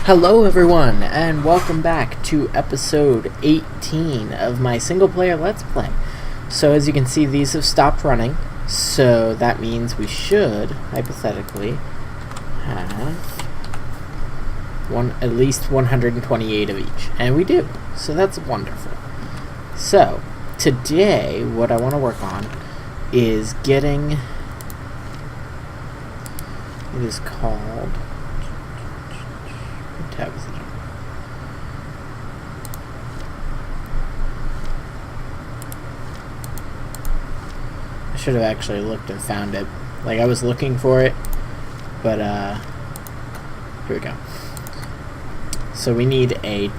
Hello everyone, and welcome back to episode 18 of my single player Let's Play. So as you can see, these have stopped running, so that means we should, hypothetically, have at least 128 of each, and we do, so that's wonderful. So, today, what I want to work on is getting, it is called, what tab is it on? I should have actually looked and found it. Like, I was looking for it, but, here we go. So we need a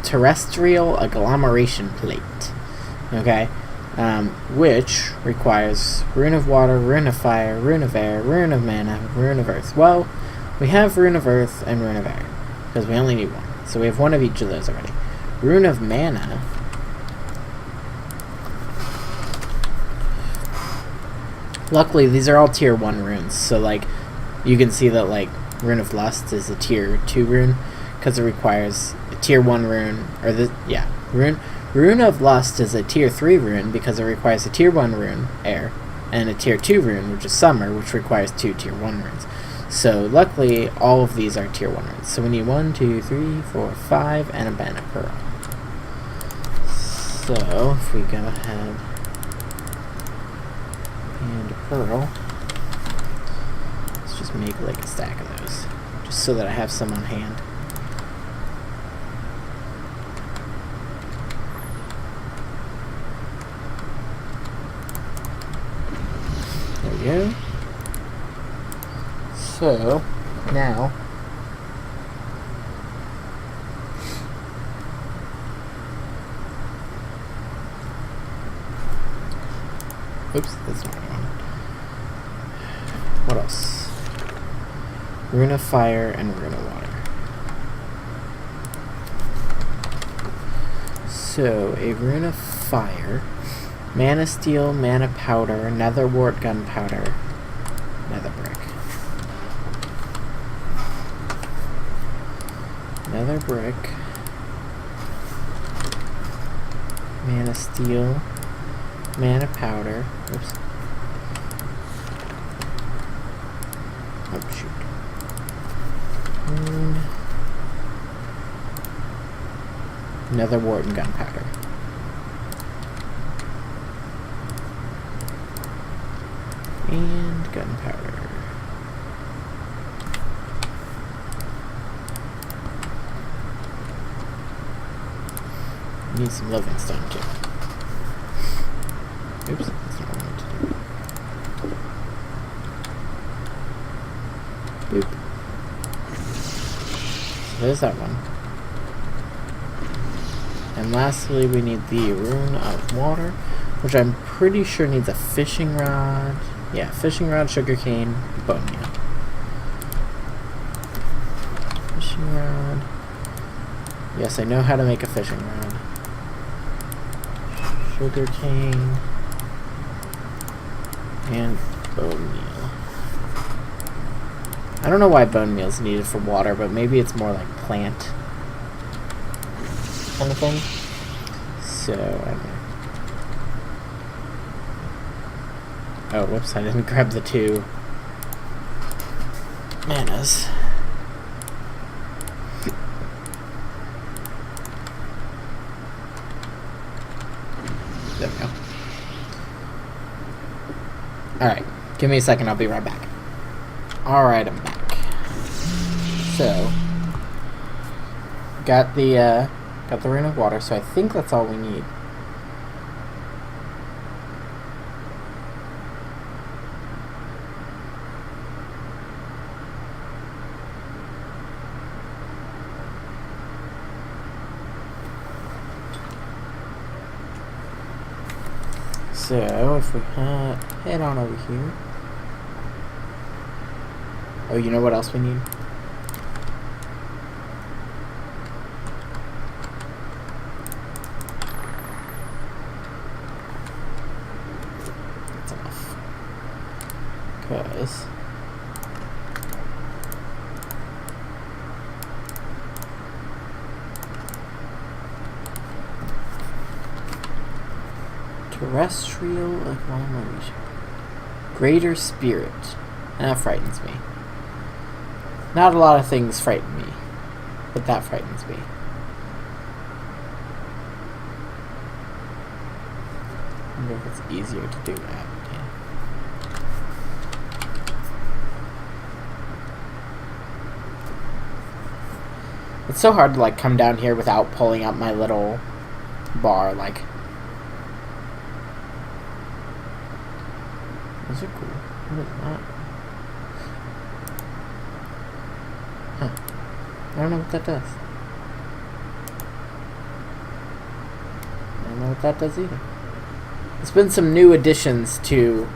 terrestrial agglomeration plate, okay? Which requires rune of water, rune of fire, rune of air, rune of mana, rune of earth. Well, we have rune of earth and rune of air, because we only need one. So we have one of each of those already. Rune of mana. Luckily, these are all tier 1 runes, so like, you can see that like, Rune of Lust is a tier 2 rune, because it requires a tier 1 rune, or Rune of Lust is a tier 3 rune, because it requires a tier 1 rune, air, and a tier 2 rune, which is summer, which requires 2 tier 1 runes. So, luckily, all of these are tier 1 runes. So we need 1, 2, 3, 4, 5, and a Banner Pearl. So, if we go ahead and a Pearl, let's just make like a stack of those, just so that I have some on hand. There we go. So, now, oops, that's not what I wanted. What else? Rune of fire and rune of water. So, a rune of fire, mana steel, mana powder, nether wart gunpowder, nether brick. Nether brick, mana steel, mana powder, oops, oh shoot, nether wart and gunpowder. And gunpowder. Need some living stone too. Oops, that's not what I wanted to do. Boop. So there's that one. And lastly, we need the rune of water, which I'm pretty sure needs a fishing rod. Yeah, fishing rod, sugarcane, bone meal. Fishing rod. Yes, I know how to make a fishing rod. Sugarcane and bone meal. I don't know why bone meal is needed for water, but maybe it's more like plant kind of thing. So, I don't know. Oh, whoops, I didn't grab the 2 manas. There we go. Alright, give me a second, I'll be right back. Alright, I'm back. So, got the rune of water, so I think that's all we need. So, if we head on over here. Oh, you know what else we need? That's enough. Because Terrestrial agglomeration. Greater spirit. That frightens me. Not a lot of things frighten me, but that frightens me. I wonder if it's easier to do that. It's so hard to like come down here without pulling up my little bar. Like, those are cool. What is that? Huh. I don't know what that does. I don't know what that does either. There's been some new additions to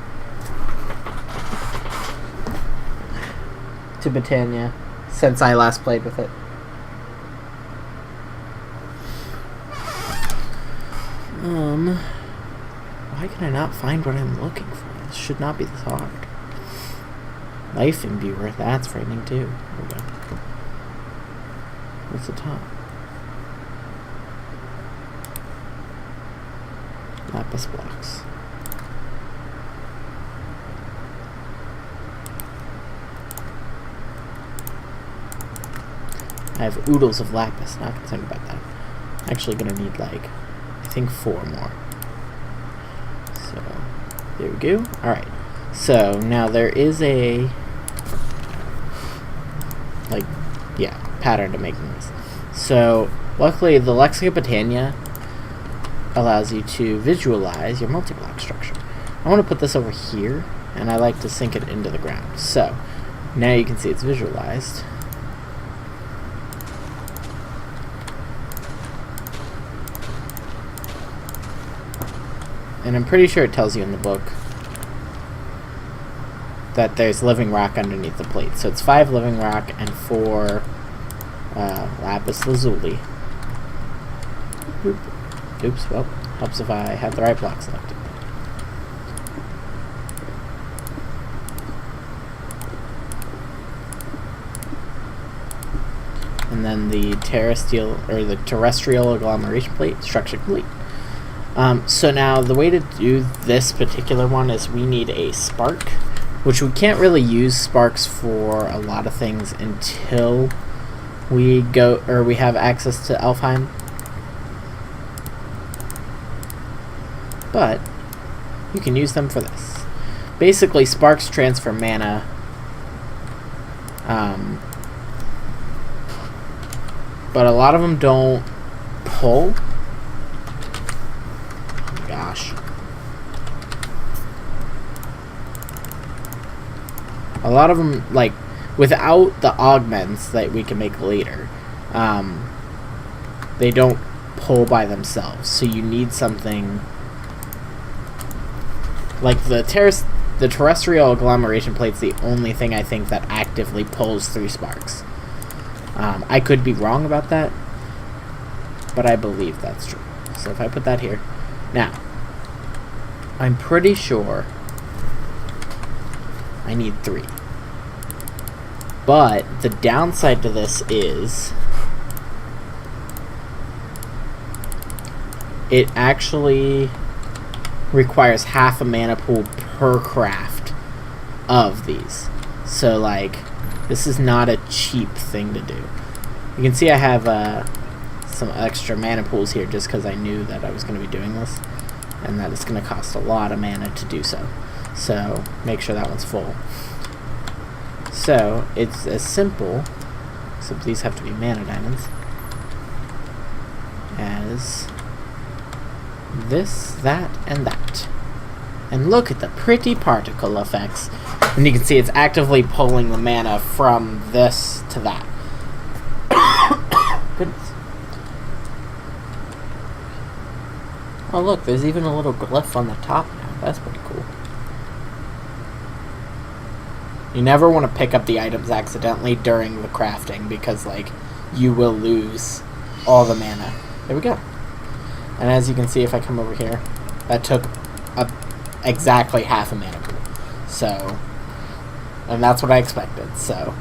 Britannia since I last played with it. Why can I not find what I'm looking for? This should not be this hard. Life imbuer, that's frightening too. There we go. What's the top? Lapis blocks. I have oodles of lapis, not concerned about that. Actually gonna need like, I think 4 more. So, there we go. Alright, so now there is a, like, yeah, pattern to making this. So, luckily the Lexica Britannia allows you to visualize your multi-block structure. I want to put this over here, and I like to sink it into the ground. So, now you can see it's visualized. And I'm pretty sure it tells you in the book that there's living rock underneath the plate. So it's 5 living rock and 4 lapis lazuli. Oops, well, helps if I have the right block selected. And then the terrestrial agglomeration plate, structure complete. So now the way to do this particular one is we need a spark, which we can't really use sparks for a lot of things until we have access to Alfheim. But you can use them for this. Basically, sparks transfer mana. But a lot of them don't pull. Gosh. A lot of them, like, without the augments that we can make later, they don't pull by themselves. So you need something like the terrestrial agglomeration plate's the only thing I think that actively pulls through sparks. I could be wrong about that, but I believe that's true. So if I put that here. Now, I'm pretty sure I need 3. But the downside to this is it actually requires half a mana pool per craft of these. So, like, this is not a cheap thing to do. You can see I have some extra mana pools here just because I knew that I was going to be doing this, and that it's going to cost a lot of mana to do so. So make sure that one's full. So it's as simple, except these have to be mana diamonds, as this, that, and that. And look at the pretty particle effects. And you can see it's actively pulling the mana from this to that. Goodness. Oh look, there's even a little glyph on the top now. That's pretty cool. You never want to pick up the items accidentally during the crafting because, like, you will lose all the mana. There we go. And as you can see, if I come over here, that took exactly half a mana pool. So, and that's what I expected. So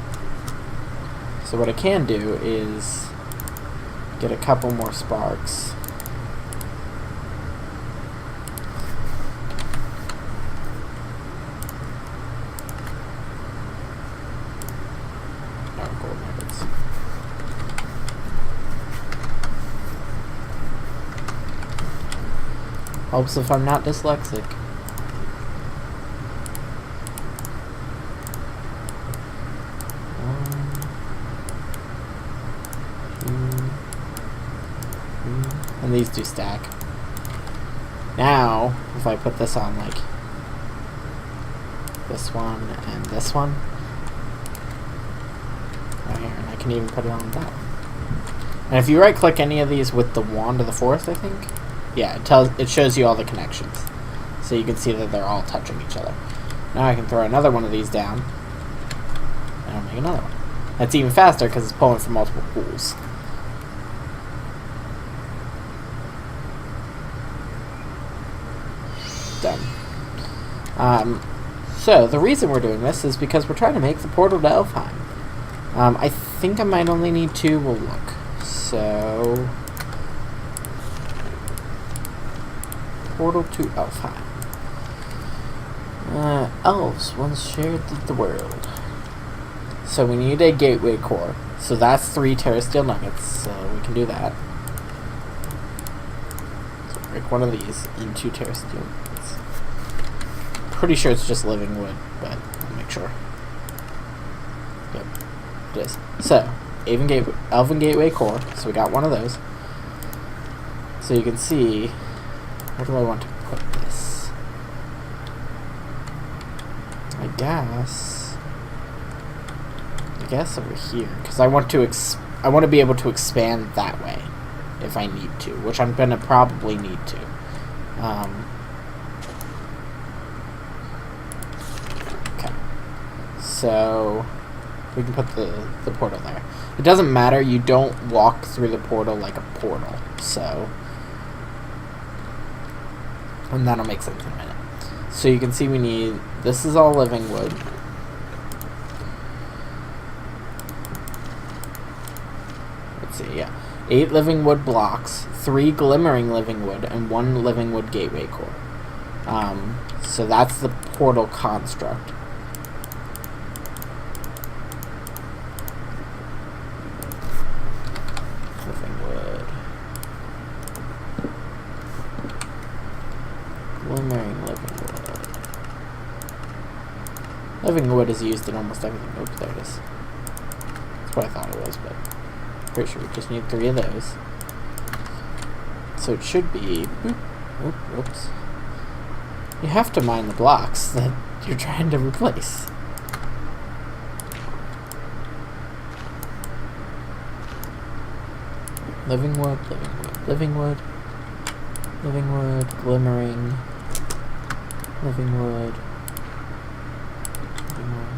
what I can do is get a couple more sparks. Helps if I'm not dyslexic. And these do stack. Now, if I put this on like this one and this one, right here, and I can even put it on that one. And if you right click any of these with the wand of the fourth, I think, yeah, it shows you all the connections. So you can see that they're all touching each other. Now I can throw another one of these down, and I'll make another one. That's even faster because it's pulling from multiple pools. Done. So the reason we're doing this is because we're trying to make the Portal to Alfheim. I think I might only need 2. We'll look. So, Portal to Alfheim. Elves once shared the world. So we need a gateway core. So that's 3 Terra Steel nuggets. So we can do that. So break one of these in 2 Terra Steel nuggets. Pretty sure it's just living wood, but I'll make sure. Yep, it is. So, Elven Gateway Core, so we got one of those. So you can see, where do I want to put this? I guess over here, because I want to be able to expand that way, if I need to, which I'm gonna probably need to. So we can put the portal there. It doesn't matter, you don't walk through the portal like a portal, so, and that'll make sense in a minute. So you can see we need, this is all living wood. Let's see, yeah. 8 living wood blocks, 3 glimmering living wood, and 1 living wood gateway core. So that's the portal construct. Glimmering living wood. Living wood is used in almost everything. Oops, there it is. That's what I thought it was, but pretty sure we just need 3 of those. So it should be. Boop, whoops. You have to mine the blocks that you're trying to replace. Living wood, living wood, living wood, living wood, glimmering, living wood, living wood,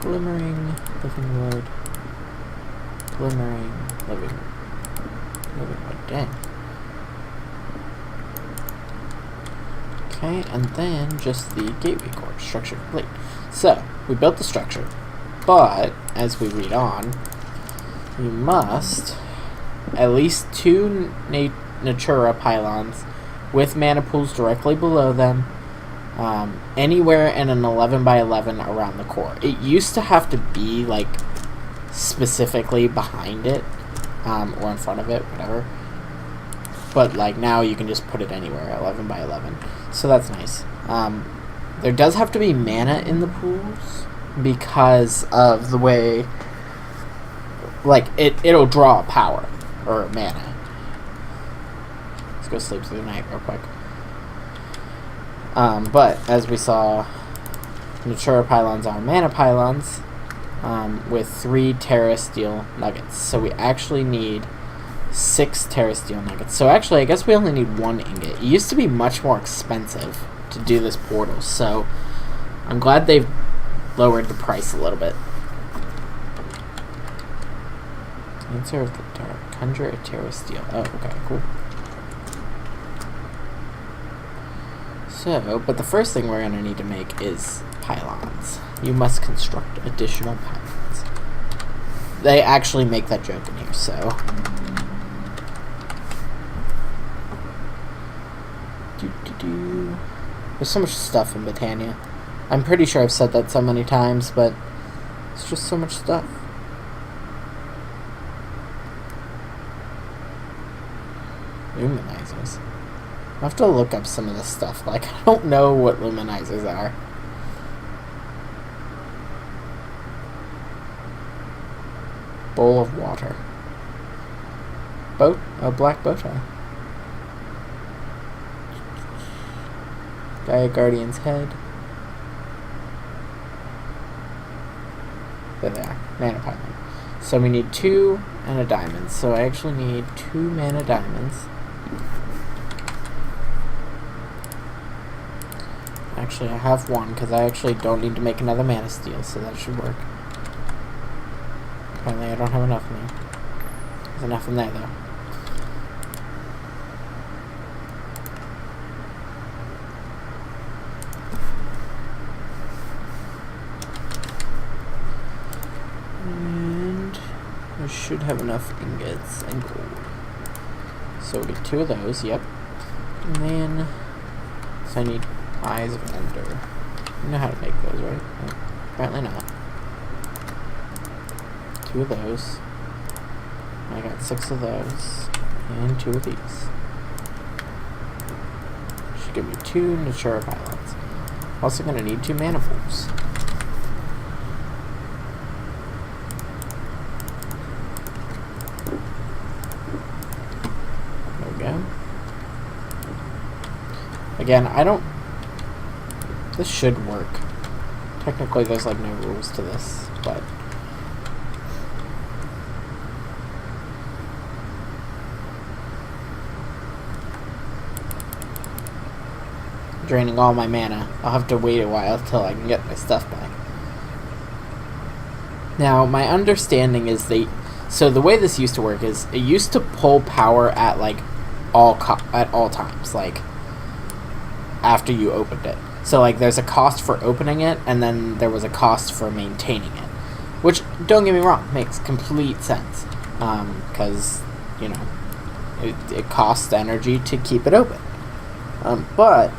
glimmering, living wood, glimmering, living wood, dang. Okay, and then just the gateway core, structure complete. So, we built the structure, but, as we read on, you must at least 2 Natura pylons with mana pools directly below them, anywhere in an 11 by 11 around the core. It used to have to be like specifically behind it, or in front of it, whatever. But like now you can just put it anywhere, 11 by 11. So that's nice. There does have to be mana in the pools because of the way, like, it'll draw power, or mana. Let's go sleep through the night real quick. But, as we saw, Natura pylons are mana pylons, with 3 Terra Steel nuggets. So we actually need 6 Terra Steel nuggets. So actually, I guess we only need 1 ingot. It used to be much more expensive to do this portal, so I'm glad they've lowered the price a little bit. Answer of the Dark. Conjure a Terra Steel. Oh, okay, cool. So, but the first thing we're going to need to make is pylons. You must construct additional pylons. They actually make that joke in here, so. There's so much stuff in Botania. I'm pretty sure I've said that so many times, but it's just so much stuff. Luminizers. I have to look up some of this stuff. Like, I don't know what luminizers are. Bowl of water. Boat? A black bow tie. Gaia Guardian's head. There they are. Mana pylon. So we need 2 and a diamond. So I actually need 2 mana diamonds. Actually, I have 1 because I actually don't need to make another mana steel, so that should work. Apparently I don't have enough in there. There's enough in there, though. And I should have enough ingots and gold. So we'll get 2 of those, yep. And then, so I need Eyes of Ender. You know how to make those, right? No, apparently not. 2 of those. I got 6 of those. And 2 of these. Should give me 2 Natura Pilots. Also gonna need 2 mana pools. There we go. Again, I don't... This should work. Technically, there's like no rules to this, but... Draining all my mana. I'll have to wait a while till I can get my stuff back. Now, my understanding is so the way this used to work is it used to pull power at like all times, like after you opened it. So like there's a cost for opening it, and then there was a cost for maintaining it, which, don't get me wrong, makes complete sense, because you know it costs energy to keep it open. But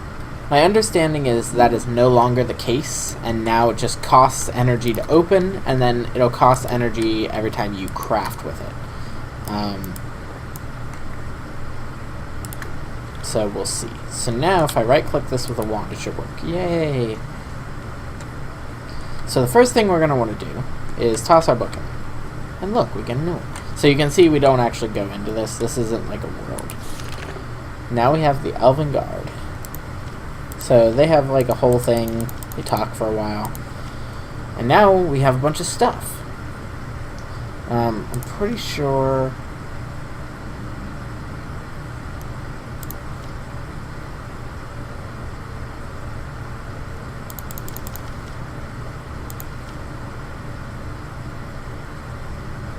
my understanding is that is no longer the case, and now it just costs energy to open, and then it'll cost energy every time you craft with it. So we'll see. So now if I right-click this with a wand, it should work. Yay! So the first thing we're going to want to do is toss our book in. And look, we get a new one. So you can see we don't actually go into this. This isn't like a world. Now we have the Elven Guard. So they have like a whole thing. They talk for a while. And now we have a bunch of stuff. I'm pretty sure...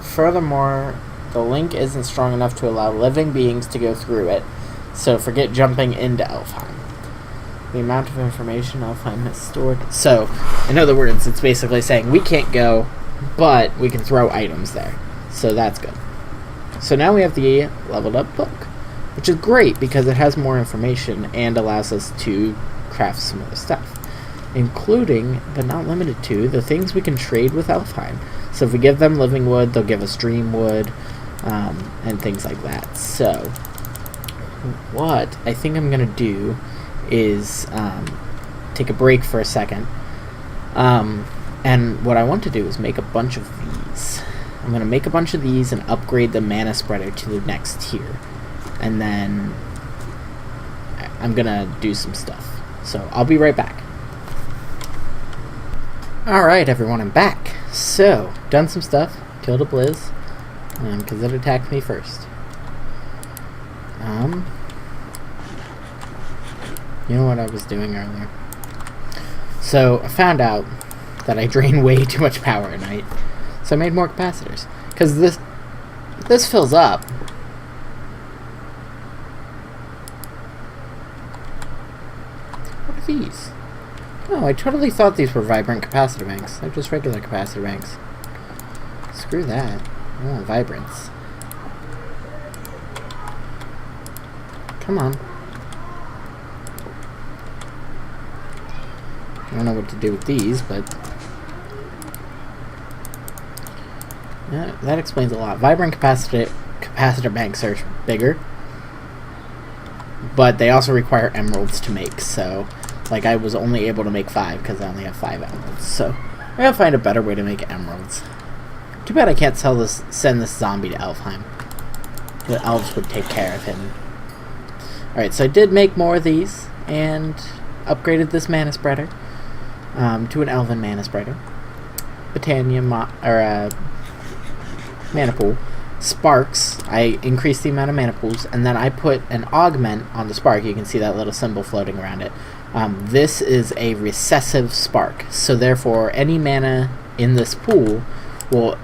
Furthermore, the link isn't strong enough to allow living beings to go through it, so forget jumping into Alfheim. The amount of information Alfheim has stored... So, in other words, it's basically saying we can't go, but we can throw items there. So that's good. So now we have the leveled up book, which is great because it has more information and allows us to craft some other stuff, including, but not limited to, the things we can trade with Alfheim. So if we give them living wood, they'll give us dream wood, and things like that. So what I think I'm going to do is take a break for a second. And what I want to do is make a bunch of these. I'm going to make a bunch of these and upgrade the mana spreader to the next tier. And then I'm going to do some stuff. So I'll be right back. Alright everyone, I'm back. So, done some stuff. Killed a Blizz. Because it attacked me first. You know what I was doing earlier? So, I found out that I drain way too much power at night. So I made more capacitors. Because this fills up. What are these? Oh, I totally thought these were vibrant capacitor banks. They're just regular capacitor banks. Screw that. I want vibrance. Come on. I don't know what to do with these, but... yeah, that explains a lot. Vibrant capacitor banks are bigger. but they also require emeralds to make, so like I was only able to make 5 because I only have 5 emeralds, so I gotta find a better way to make emeralds. Too bad I can't send this zombie to Alfheim. The elves would take care of him. Alright, so I did make more of these and upgraded this mana spreader to an elven mana spreader. Botania mana pool. Sparks, I increased the amount of mana pools, and then I put an augment on the spark. You can see that little symbol floating around it. This is a recessive spark, so therefore any mana in this pool will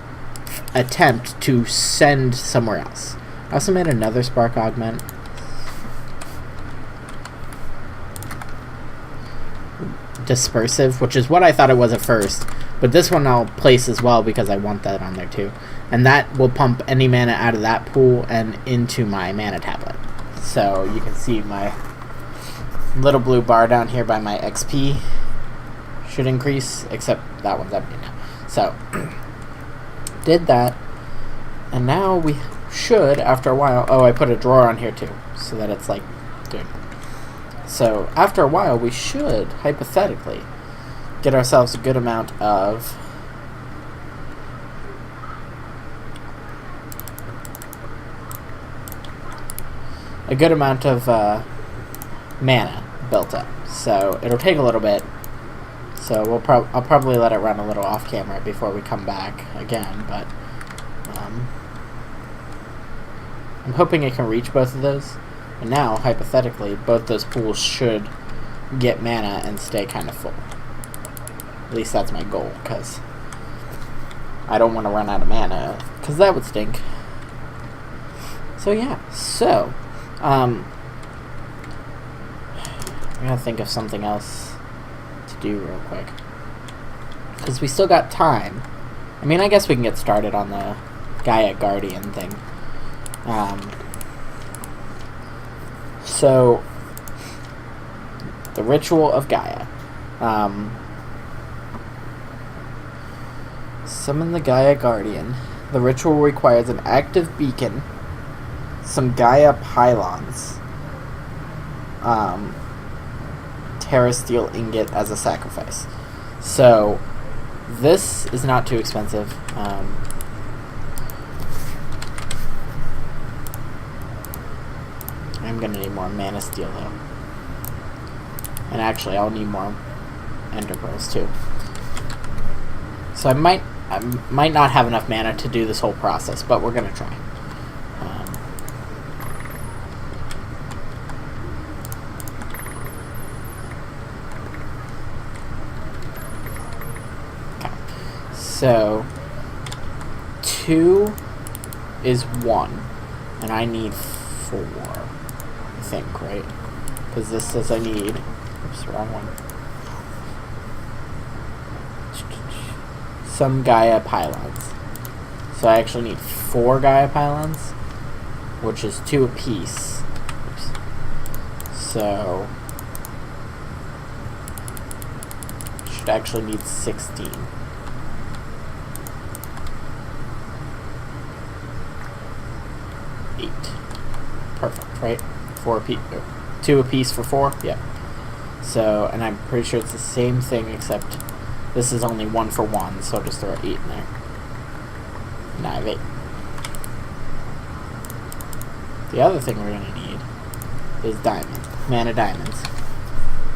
attempt to send somewhere else. I also made another spark augment. Dispersive, which is what I thought it was at first, but this one I'll place as well because I want that on there too, and that will pump any mana out of that pool and into my mana tablet. So you can see my little blue bar down here by my XP should increase, except that one's empty now. So did that, and now we should, after a while, oh, I put a drawer on here too so that it's like doing. So after a while, we should, hypothetically, get ourselves a good amount of mana built up. So it'll take a little bit. So I'll probably let it run a little off camera before we come back again. But I'm hoping it can reach both of those. And now, hypothetically, both those pools should get mana and stay kind of full. At least that's my goal, because I don't want to run out of mana, because that would stink. So yeah, so I gotta think of something else to do real quick, because we still got time. I mean, I guess we can get started on the Gaia Guardian thing. So, the Ritual of Gaia. Summon the Gaia Guardian. The ritual requires an active beacon, some Gaia pylons, Terra Steel Ingot as a sacrifice. So, this is not too expensive. I'm gonna need more mana steel though. And actually I'll need more ender pearls too. So I might not have enough mana to do this whole process, but we're gonna try. Okay. So 2 is 1 and I need 4. I think, right? Because this says I need... Oops, wrong one. Some Gaia pylons. So I actually need 4 Gaia pylons, which is 2 apiece. Oops. So... should actually need 16. Perfect, right? 4 apiece, 2 apiece for 4. Yeah. So, and I'm pretty sure it's the same thing, except this is only 1 for 1, so I'll just throw 8 in there. Now I have 8. The other thing we're gonna need is mana diamonds,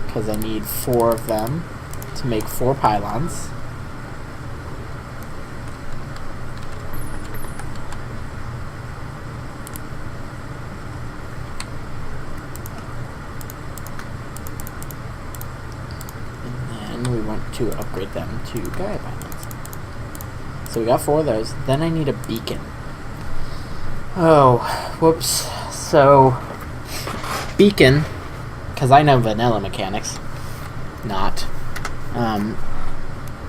because I need 4 of them to make 4 pylons. To upgrade them to Gaia pylons. So we got 4 of those. Then I need a beacon. Oh, whoops. So, beacon, because I know vanilla mechanics, not,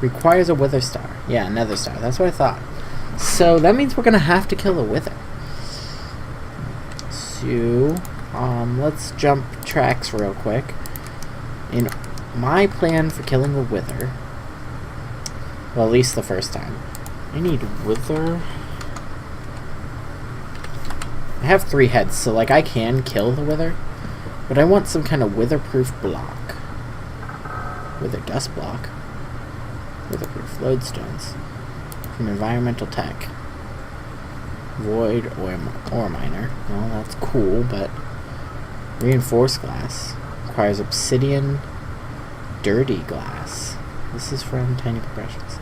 requires a wither star. Yeah, another star. That's what I thought. So that means we're gonna have to kill a wither. So, let's jump tracks real quick. My plan for killing a wither, well, at least the first time, I need wither. I have 3 heads, so like I can kill the wither, But I want some kind of witherproof block. Wither dust block. Witherproof lodestones. From environmental tech. Void ore miner. Well, that's cool, but reinforced glass requires obsidian, dirty glass. This is from Tiny Progressions.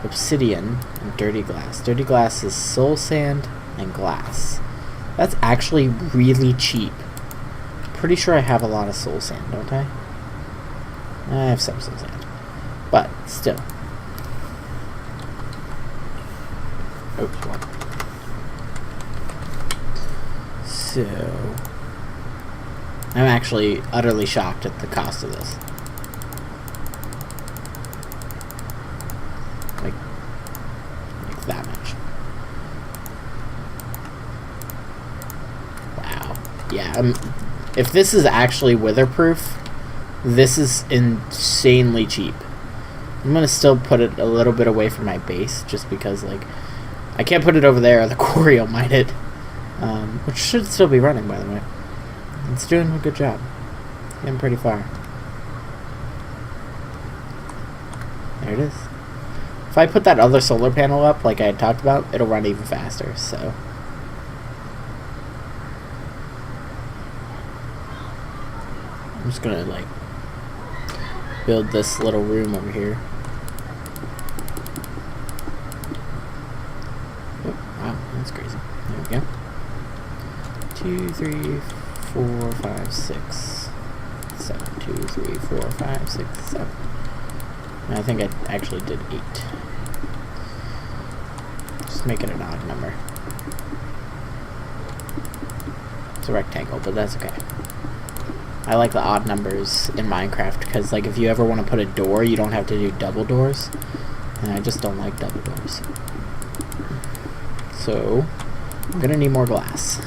Obsidian and dirty glass. Dirty glass is soul sand and glass. That's actually really cheap. Pretty sure I have a lot of soul sand, don't I? I have some soul sand, but still. Oops, what? So, I'm actually utterly shocked at the cost of this. Like that much. Wow. Yeah, if this is actually witherproof, this is insanely cheap. I'm gonna still put it a little bit away from my base, just because, like, I can't put it over there or the quarry will mine it. Which should still be running, by the way. It's doing a good job. Getting pretty far. There it is. If I put that other solar panel up, like I had talked about, it'll run even faster, so. I'm just gonna, like, build this little room over here. Oh, wow, that's crazy. There we go. 2, 3, 4, 5, 6, 7. 2, 3, 4, 5, 6, 7. And I think I actually did 8. Just make it an odd number. It's a rectangle, but that's okay. I like the odd numbers in Minecraft because, like, if you ever want to put a door, you don't have to do double doors. And I just don't like double doors. So, I'm gonna need more glass.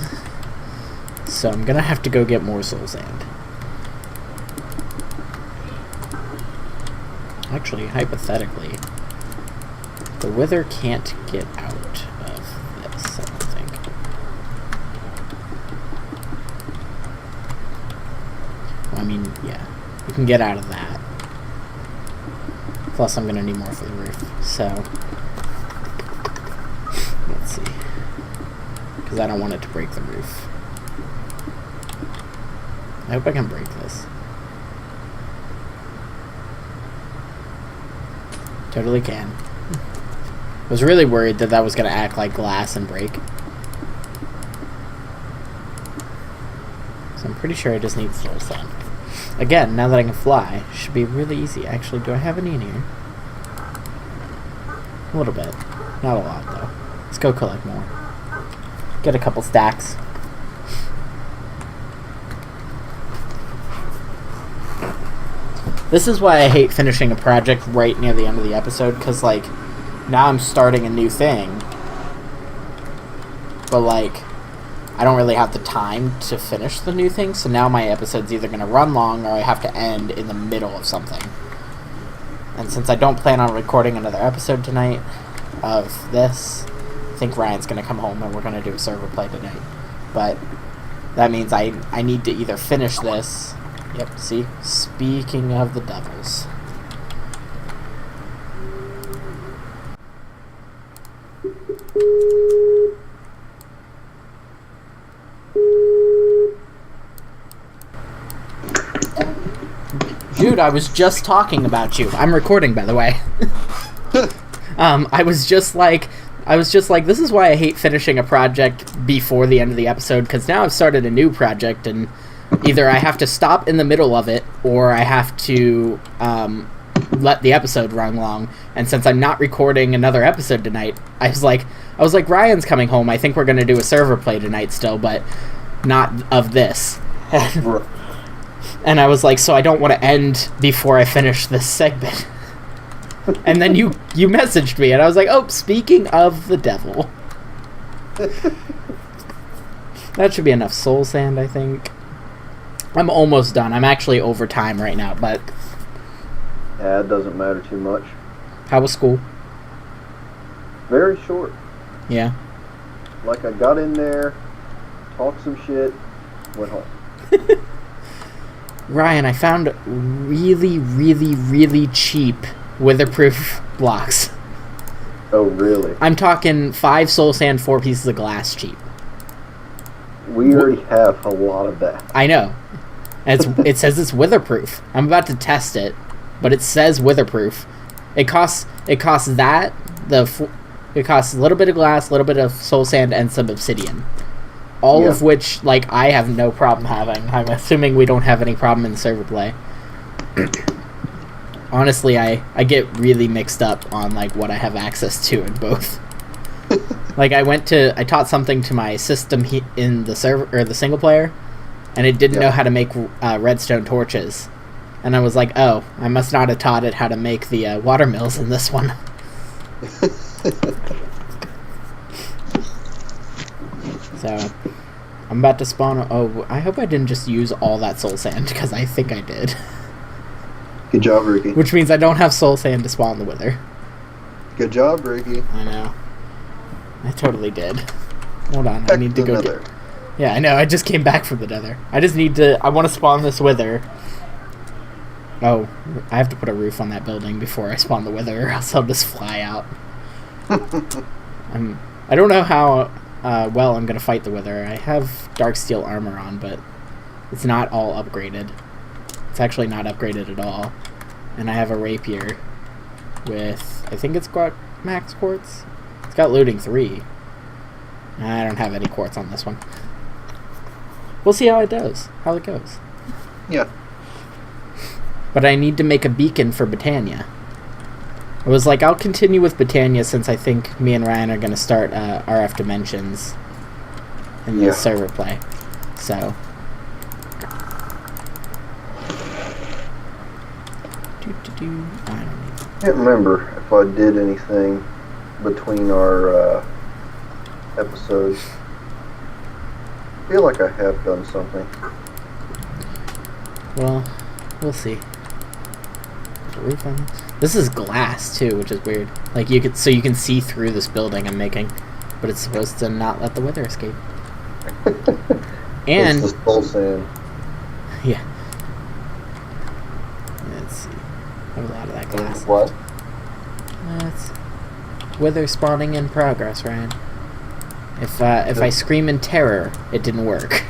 So I'm gonna have to go get more soul sand. Actually, hypothetically, the wither can't get out of this, I don't think. Well, I mean, yeah, you can get out of that. Plus, I'm gonna need more for the roof, so let's see. Because I don't want it to break the roof. I hope I can break this. Totally can. I was really worried that that was going to act like glass and break. So I'm pretty sure I just need soul sand. Again, now that I can fly, it should be really easy. Actually, do I have any in here? A little bit. Not a lot, though. Let's go collect more. Get a couple stacks. This is why I hate finishing a project right near the end of the episode, because, like, now I'm starting a new thing. But, like, I don't really have the time to finish the new thing, so now my episode's either going to run long or I have to end in the middle of something. And since I don't plan on recording another episode tonight of this, I think Ryan's going to come home and we're going to do a server play tonight. But that means I need to either finish this... Yep, see? Speaking of the devils. Dude, I was just talking about you. I'm recording, by the way. I was just like, this is why I hate finishing a project before the end of the episode, because now I've started a new project, and either I have to stop in the middle of it, or I have to let the episode run long. And since I'm not recording another episode tonight, I was like, Ryan's coming home. I think we're going to do a server play tonight still, but not of this. And I was like, so I don't want to end before I finish this segment. And then you messaged me, and I was like, oh, speaking of the devil. That should be enough soul sand, I think. I'm almost done. I'm actually over time right now, but... Yeah, it doesn't matter too much. How was school? Very short. Yeah? Like, I got in there, talked some shit, went home. Ryan, I found really, really, really cheap weatherproof blocks. Oh, really? I'm talking 5 soul sand, 4 pieces of glass cheap. We already have a lot of that. I know. And it says it's weatherproof. I'm about to test it, but it says weatherproof. It costs that, it costs a little bit of glass, a little bit of soul sand, and some obsidian. All of which, like, I have no problem having. I'm assuming we don't have any problem in server play. Honestly, I get really mixed up on, like, what I have access to in both. Like, I taught something to my system in the server, or the single player, and it didn't know how to make redstone torches. And I was like, oh, I must not have taught it how to make the water mills in this one. So, I'm about to spawn. Oh, I hope I didn't just use all that soul sand, because I think I did. Good job, Ricky. Which means I don't have soul sand to spawn the wither. Good job, Ricky. I know. I totally did. Hold on, I need to go get... Yeah, I know, I just came back from the nether. I just need to... I want to spawn this wither. Oh, I have to put a roof on that building before I spawn the wither, or else I'll just fly out. I don't know how well I'm going to fight the wither. I have dark steel armor on, but it's not all upgraded. It's actually not upgraded at all. And I have a rapier with... I think it's got max quartz? It's got looting 3. I don't have any quartz on this one. We'll see how it goes. Yeah. But I need to make a beacon for Britannia. I was like, I'll continue with Britannia since I think me and Ryan are going to start RF Dimensions in the server play. So. I can't remember if I did anything between our episodes. I feel like I have done something. Well, we'll see. This is glass too, which is weird. Like you can see through this building I'm making, but it's supposed to not let the weather escape. And it's the soul sand. Yeah. Let's see. I have a lot of that glass. What? That's weather spawning in progress, Ryan. If I scream in terror, it didn't work.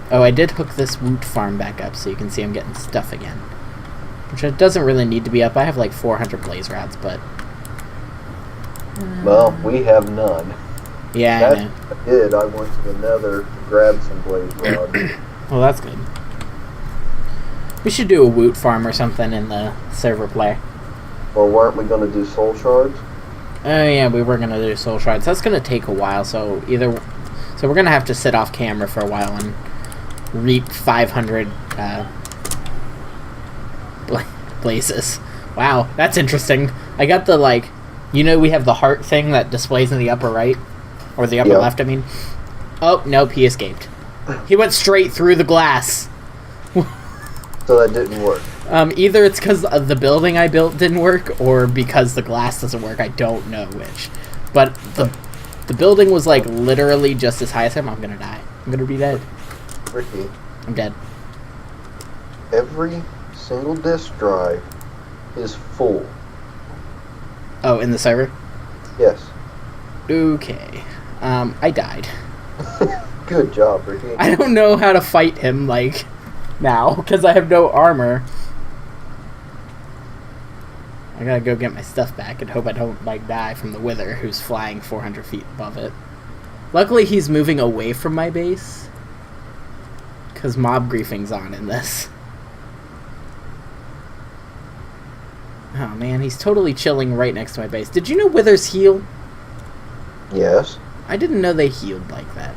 Oh, I did hook this woot farm back up so you can see I'm getting stuff again. Which it doesn't really need to be up. I have like 400 blaze rods, but... well, we have none. Yeah, I know. I did. I went to the nether to grab some blaze rods. Well, that's good. We should do a woot farm or something in the server play. Well, weren't we going to do soul shards? Oh, yeah, we were going to do soul shards. That's going to take a while, so we're going to have to sit off camera for a while and reap 500 blazes. Wow, that's interesting. I got the, like, we have the heart thing that displays in the upper right, or the upper left, I mean. Oh, nope, he escaped. He went straight through the glass. So that didn't work. Either it's because the building I built didn't work, or because the glass doesn't work. I don't know which. But the building was, like, literally just as high as him. I'm gonna die. I'm gonna be dead. Ricky. I'm dead. Every single disk drive is full. Oh, in the server? Yes. Okay. I died. Good job, Ricky. I don't know how to fight him, like, now, because I have no armor. I gotta go get my stuff back and hope I don't, like, die from the wither who's flying 400 feet above it. Luckily, he's moving away from my base, because mob griefing's on in this. Oh, man, he's totally chilling right next to my base. Did you know withers heal? Yes. I didn't know they healed like that.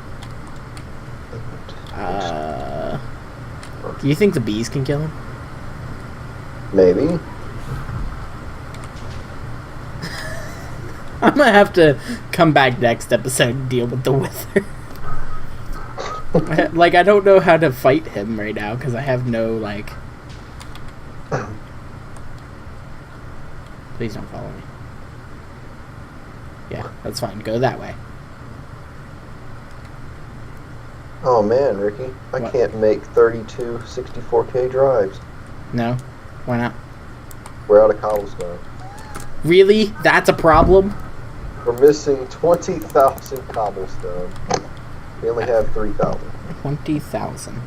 Do you think the bees can kill him? Maybe. I'm gonna have to come back next episode and deal with the wither. Like, I don't know how to fight him right now, because I have no, like... Please don't follow me. Yeah, that's fine. Go that way. Oh man, Ricky, I What? can't make 32 64K drives. No? Why not? We're out of cobblestone. Really? That's a problem? We're missing 20,000 cobblestone. We only have 3,000. 20,000.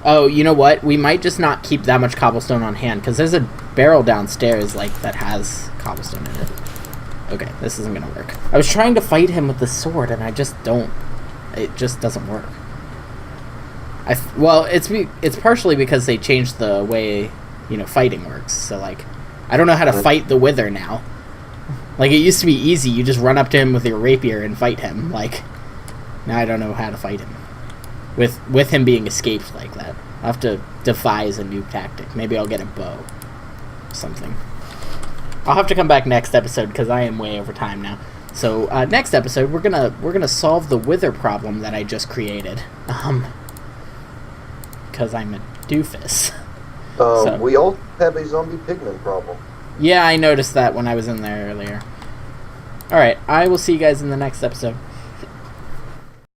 Oh, you know what? We might just not keep that much cobblestone on hand, because there's a barrel downstairs, like, that has cobblestone in it. Okay, this isn't gonna work. I was trying to fight him with the sword, and I just don't... It just doesn't work. Well, it's partially because they changed the way, fighting works. So, like, I don't know how to fight the Wither now. Like, it used to be easy. You just run up to him with your rapier and fight him. Like, now I don't know how to fight him. With him being escaped like that. I'll have to devise a new tactic. Maybe I'll get a bow. Or something. I'll have to come back next episode, because I am way over time now. So, next episode, we're gonna solve the Wither problem that I just created. Because I'm a doofus. So, we all have a zombie pigman problem. yeah, I noticed that when I was in there earlier. Alright, I will see you guys in the next episode.